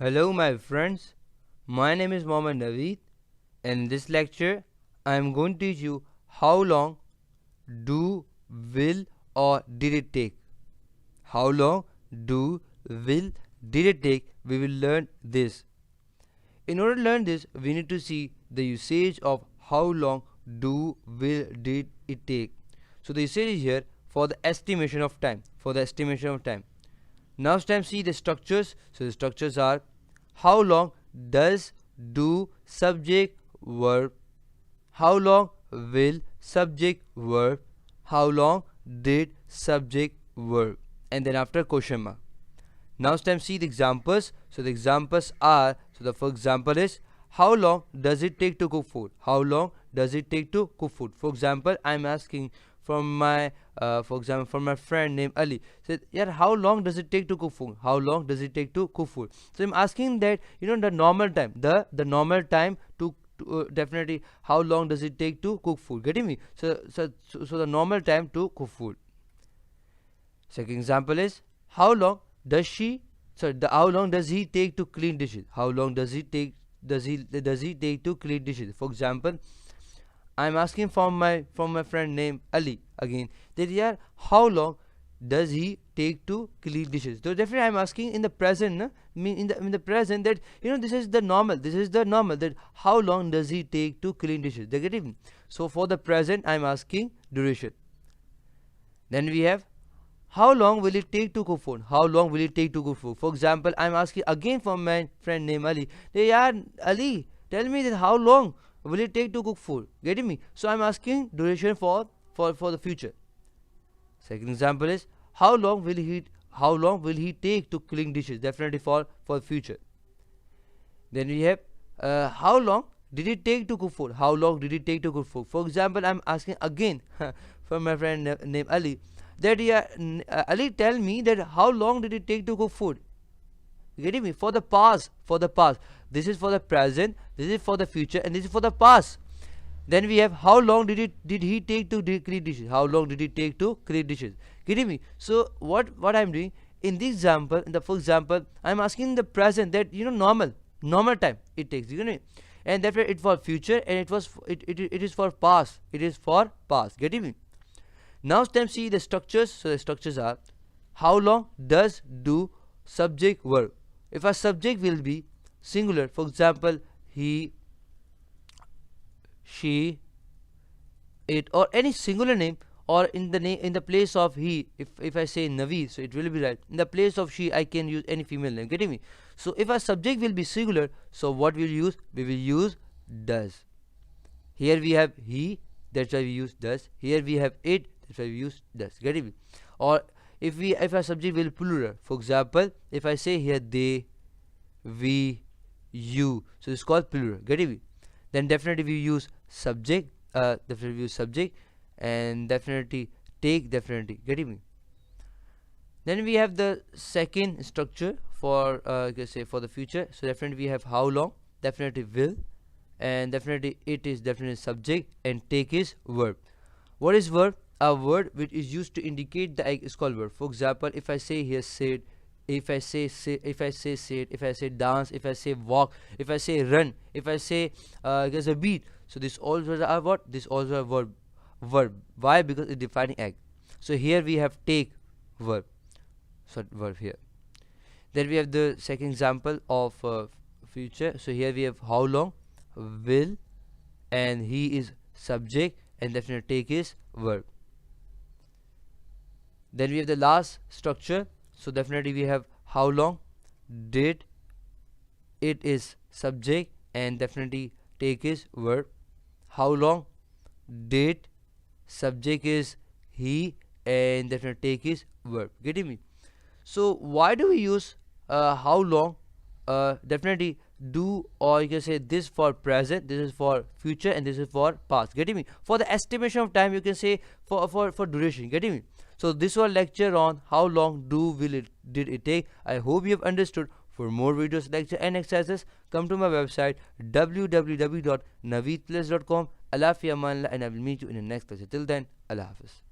Hello my friends, my name is Mohammed Naveed and in this lecture I am going to teach you how long do, will or did it take. How long do, will, did it take, we will learn this. In order to learn this, we need to see the usage of how long do, will, did it take. So the usage is here for the estimation of time, Now time see the structures. So the structures are how long does, do, subject, verb. How long will, subject, verb. How long did, subject, verb. And then after question mark. Now time see the examples. So the examples are, so the first example is how long does it take to cook food. How long does it take to cook food. For example, I'm asking from my from my friend named Ali. Said, yeah, how long does it take to cook food. How long does it take to cook food. So I'm asking that, the normal time, the normal time to definitely how long does it take to cook food. Getting me? So the normal time to cook food. Second example is how long does she how long does he take to clean dishes. How long does he take to clean dishes. For example, I'm asking from my friend named Ali again that, yeah, how long does he take to clean dishes. So definitely I'm asking in the present, no? In the present, that this is the normal, that how long does he take to clean dishes. They get it? So for the present I'm asking duration. Then we have how long will it take to cook food. How long will it take to cook food. For example, I'm asking again from my friend named Ali, yeah, Ali, tell me that how long will it take to cook food. Getting me? So I'm asking duration for the future. Second example is how long will he take to clean dishes. Definitely for future. Then we have how long did it take to cook food. How long did it take to cook food. For example, I'm asking again from my friend named Ali that, yeah, Ali, tell me that how long did it take to cook food. You getting me? For the past. This is for the present, this is for the future, and this is for the past. Then we have how long did he take to clean dishes. How long did it take to clean dishes. Getting me? So what I'm doing in this example, in the first example, I'm asking the present that, normal time it takes. You know, and therefore it for future, and it is for past. It is for past. Getting me? Now let's see the structures. So the structures are how long does, do, subject, verb. If a subject will be singular, for example, he, she, it, or any singular name, or in the place of he, if I say Naveed, so it will be right. In the place of she, I can use any female name. Getting me? So if a subject will be singular, so what we'll use? We will use does. Here we have he, that's why we use does. Here we have it, that's why we use does. Getting me? Or if a subject will be plural, for example, if I say here they, we, you, so it's called plural. Getting me? Then definitely we use subject, and definitely take, definitely. Getting me? Then we have the second structure for for the future. So definitely we have how long, definitely will, and definitely it is definitely subject, and take is verb. What is verb? A word which is used to indicate the is called verb. For example, if I say here said, if I say sit, if I say dance, if I say walk, if I say run, if I say there's a beat, so this also are what? This also a verb. Why? Because it's defining act. So here we have take, verb. So verb here. Then we have the second example of future. So here we have how long, will, and he is subject, and definitely take is verb. Then we have the last structure. So definitely we have how long, did, it is subject, and definitely take is verb. How long, did, subject is he, and definitely take is verb. Getting me? So why do we use how long? Definitely do, or you can say this for present, this is for future, and this is for past. Getting me? For the estimation of time, you can say for duration. Getting me? So this was lecture on how long did it take. I hope you have understood. For more videos, lecture and exercises, come to my website www.naveedplus.com. Allah fi amanla, and I will meet you in the next lecture. Till then, Allah Hafiz.